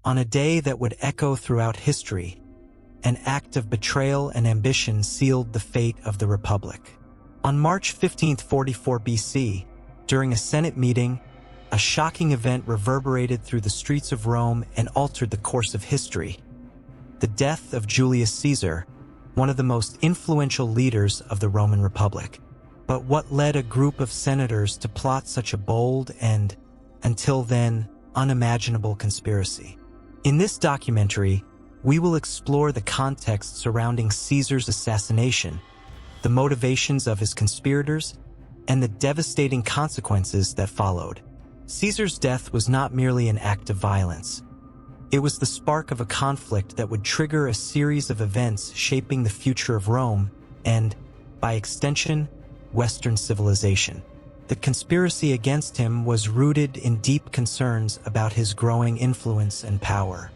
On a day that would echo throughout history, an act of betrayal and ambition sealed the fate of the Republic. On March 15, 44 BC, during a Senate meeting, a shocking event reverberated through the streets of Rome and altered the course of history. The death of Julius Caesar, one of the most influential leaders of the Roman Republic. But what led a group of senators to plot such a bold and, until then, unimaginable conspiracy? In this documentary, we will explore the context surrounding Caesar's assassination, the motivations of his conspirators, and the devastating consequences that followed. Caesar's death was not merely an act of violence. It was the spark of a conflict that would trigger a series of events shaping the future of Rome and, by extension, Western civilization. The conspiracy against him was rooted in deep concerns about his growing influence and power.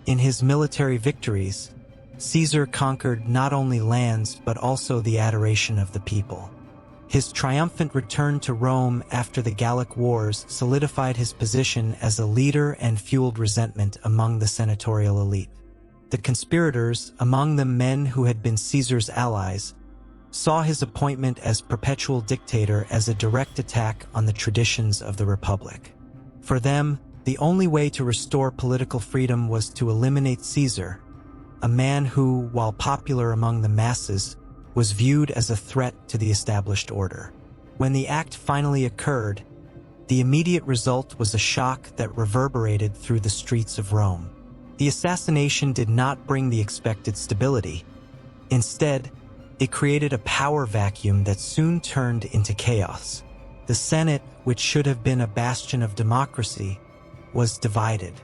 In his military victories, Caesar conquered not only lands but also the adoration of the people. His triumphant return to Rome after the Gallic Wars solidified his position as a leader and fueled resentment among the senatorial elite. The conspirators, among them men who had been Caesar's allies, saw his appointment as perpetual dictator as a direct attack on the traditions of the Republic. For them, the only way to restore political freedom was to eliminate Caesar, a man who, while popular among the masses, was viewed as a threat to the established order. When the act finally occurred, the immediate result was a shock that reverberated through the streets of Rome. The assassination did not bring the expected stability. Instead, it created a power vacuum that soon turned into chaos. The Senate, which should have been a bastion of democracy, was divided.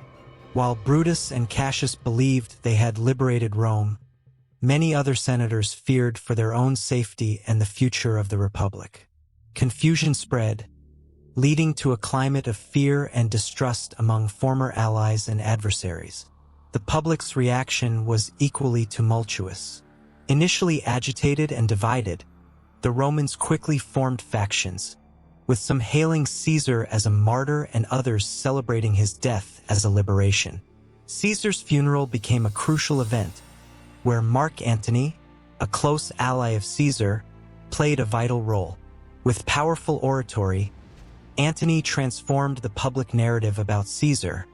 While Brutus and Cassius believed they had liberated Rome, many other senators feared for their own safety and the future of the Republic. Confusion spread, leading to a climate of fear and distrust among former allies and adversaries. The public's reaction was equally tumultuous. Initially agitated and divided, the Romans quickly formed factions, with some hailing Caesar as a martyr and others celebrating his death as a liberation. Caesar's funeral became a crucial event, where Mark Antony, a close ally of Caesar, played a vital role. With powerful oratory, Antony transformed the public narrative about Caesar,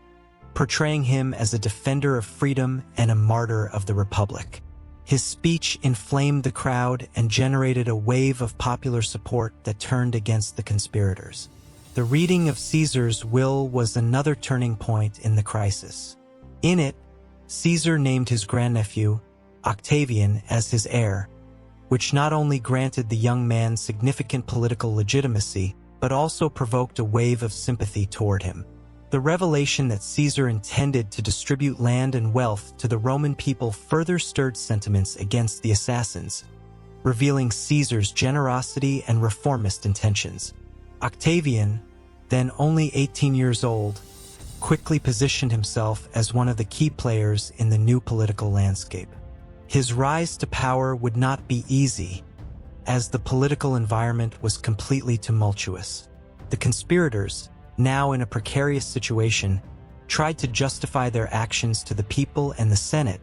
portraying him as a defender of freedom and a martyr of the Republic. His speech inflamed the crowd and generated a wave of popular support that turned against the conspirators. The reading of Caesar's will was another turning point in the crisis. In it, Caesar named his grandnephew, Octavian, as his heir, which not only granted the young man significant political legitimacy, but also provoked a wave of sympathy toward him. The revelation that Caesar intended to distribute land and wealth to the Roman people further stirred sentiments against the assassins, revealing Caesar's generosity and reformist intentions. Octavian, then only 18 years old, quickly positioned himself as one of the key players in the new political landscape. His rise to power would not be easy, as the political environment was completely tumultuous. The conspirators, now in a precarious situation, tried to justify their actions to the people and the Senate,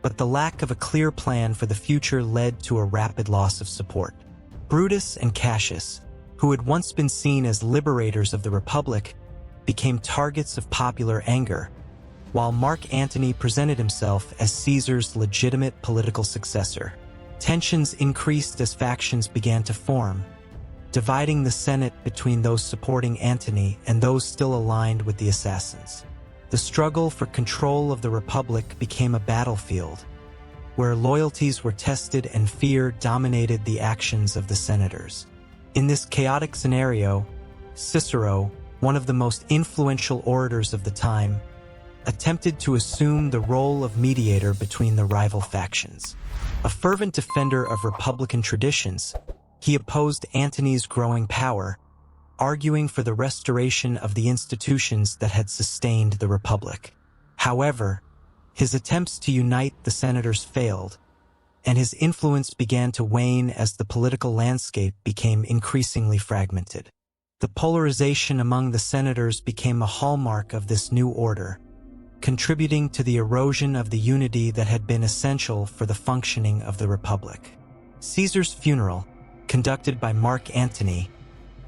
but the lack of a clear plan for the future led to a rapid loss of support. Brutus and Cassius, who had once been seen as liberators of the Republic, became targets of popular anger, while Mark Antony presented himself as Caesar's legitimate political successor. Tensions increased as factions began to form, dividing the Senate between those supporting Antony and those still aligned with the assassins. The struggle for control of the Republic became a battlefield, where loyalties were tested and fear dominated the actions of the senators. In this chaotic scenario, Cicero, one of the most influential orators of the time, attempted to assume the role of mediator between the rival factions. A fervent defender of Republican traditions, he opposed Antony's growing power, arguing for the restoration of the institutions that had sustained the Republic. However, his attempts to unite the senators failed, and his influence began to wane as the political landscape became increasingly fragmented. The polarization among the senators became a hallmark of this new order, contributing to the erosion of the unity that had been essential for the functioning of the Republic. Caesar's funeral, conducted by Mark Antony,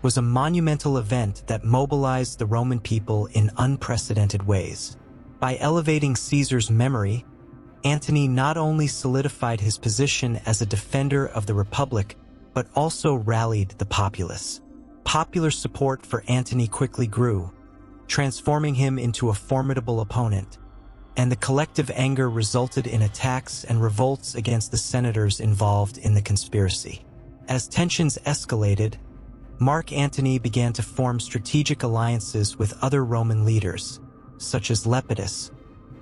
was a monumental event that mobilized the Roman people in unprecedented ways. By elevating Caesar's memory, Antony not only solidified his position as a defender of the Republic, but also rallied the populace. Popular support for Antony quickly grew, transforming him into a formidable opponent, and the collective anger resulted in attacks and revolts against the senators involved in the conspiracy. As tensions escalated, Mark Antony began to form strategic alliances with other Roman leaders, such as Lepidus,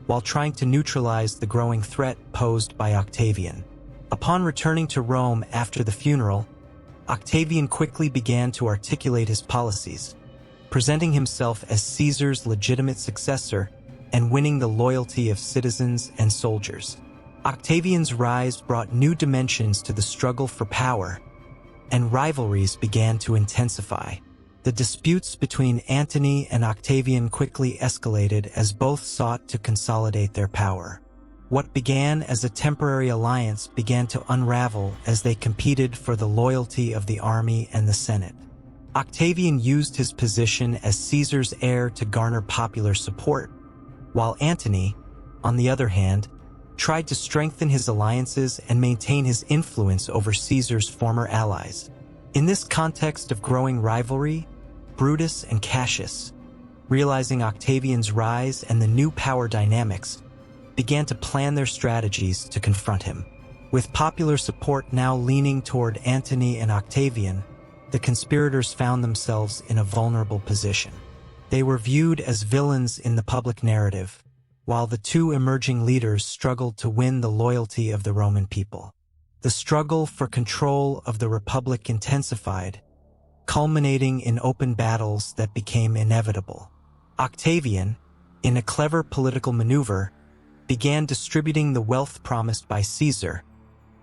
while trying to neutralize the growing threat posed by Octavian. Upon returning to Rome after the funeral, Octavian quickly began to articulate his policies, presenting himself as Caesar's legitimate successor and winning the loyalty of citizens and soldiers. Octavian's rise brought new dimensions to the struggle for power, and rivalries began to intensify. The disputes between Antony and Octavian quickly escalated as both sought to consolidate their power. What began as a temporary alliance began to unravel as they competed for the loyalty of the army and the Senate. Octavian used his position as Caesar's heir to garner popular support, while Antony, on the other hand, tried to strengthen his alliances and maintain his influence over Caesar's former allies. In this context of growing rivalry, Brutus and Cassius, realizing Octavian's rise and the new power dynamics, began to plan their strategies to confront him. With popular support now leaning toward Antony and Octavian, the conspirators found themselves in a vulnerable position. They were viewed as villains in the public narrative, while the two emerging leaders struggled to win the loyalty of the Roman people. The struggle for control of the Republic intensified, culminating in open battles that became inevitable. Octavian, in a clever political maneuver, began distributing the wealth promised by Caesar,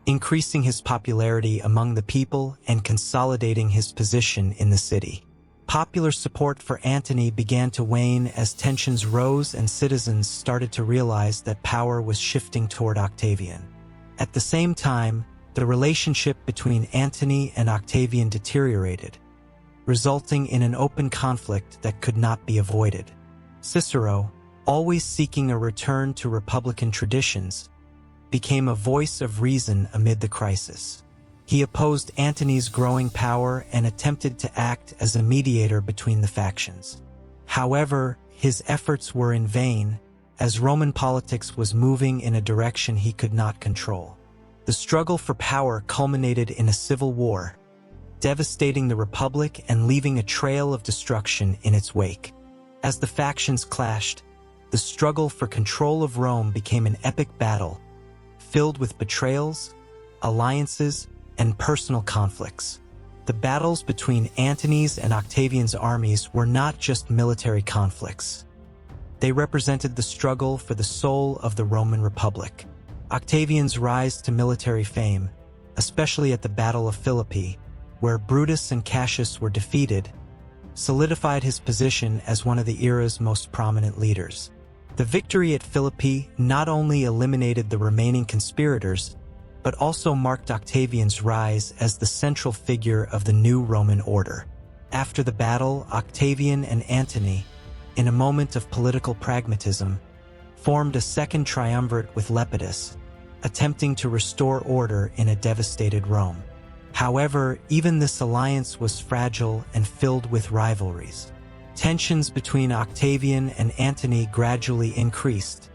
increasing his popularity among the people and consolidating his position in the city. Popular support for Antony began to wane as tensions rose and citizens started to realize that power was shifting toward Octavian. At the same time, the relationship between Antony and Octavian deteriorated, resulting in an open conflict that could not be avoided. Cicero, always seeking a return to republican traditions, became a voice of reason amid the crisis. He opposed Antony's growing power and attempted to act as a mediator between the factions. However, his efforts were in vain, as Roman politics was moving in a direction he could not control. The struggle for power culminated in a civil war, devastating the Republic and leaving a trail of destruction in its wake. As the factions clashed, the struggle for control of Rome became an epic battle, filled with betrayals, alliances, and personal conflicts. The battles between Antony's and Octavian's armies were not just military conflicts. They represented the struggle for the soul of the Roman Republic. Octavian's rise to military fame, especially at the Battle of Philippi, where Brutus and Cassius were defeated, solidified his position as one of the era's most prominent leaders. The victory at Philippi not only eliminated the remaining conspirators, but also marked Octavian's rise as the central figure of the new Roman order. After the battle, Octavian and Antony, in a moment of political pragmatism, formed a second triumvirate with Lepidus, attempting to restore order in a devastated Rome. However, even this alliance was fragile and filled with rivalries. Tensions between Octavian and Antony gradually increased,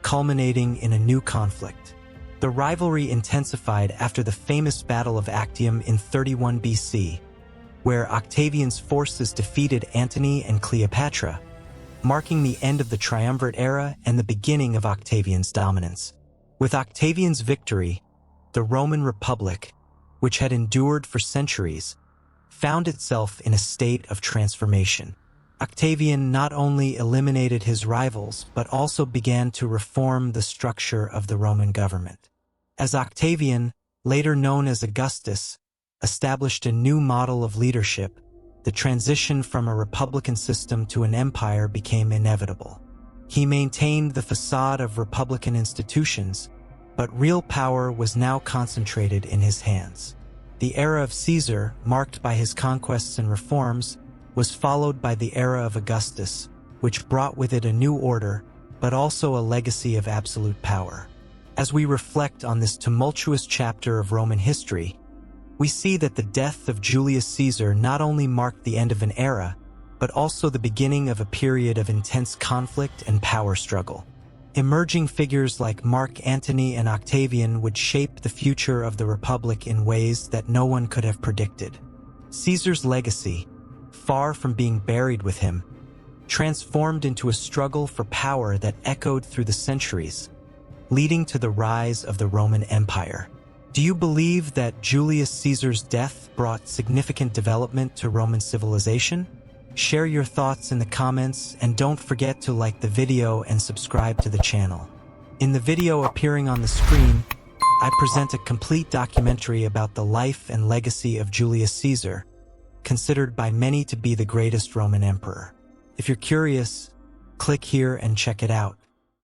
culminating in a new conflict. The rivalry intensified after the famous Battle of Actium in 31 BC, where Octavian's forces defeated Antony and Cleopatra, marking the end of the triumvirate era and the beginning of Octavian's dominance. With Octavian's victory, the Roman Republic, which had endured for centuries, found itself in a state of transformation. Octavian not only eliminated his rivals, but also began to reform the structure of the Roman government. As Octavian, later known as Augustus, established a new model of leadership, the transition from a republican system to an empire became inevitable. He maintained the facade of republican institutions, but real power was now concentrated in his hands. The era of Caesar, marked by his conquests and reforms, was followed by the era of Augustus, which brought with it a new order, but also a legacy of absolute power. As we reflect on this tumultuous chapter of Roman history, we see that the death of Julius Caesar not only marked the end of an era, but also the beginning of a period of intense conflict and power struggle. Emerging figures like Mark Antony and Octavian would shape the future of the Republic in ways that no one could have predicted. Caesar's legacy, far from being buried with him, transformed into a struggle for power that echoed through the centuries, leading to the rise of the Roman Empire. Do you believe that Julius Caesar's death brought significant development to Roman civilization? Share your thoughts in the comments and don't forget to like the video and subscribe to the channel. In the video appearing on the screen, I present a complete documentary about the life and legacy of Julius Caesar, considered by many to be the greatest Roman emperor. If you're curious, click here and check it out.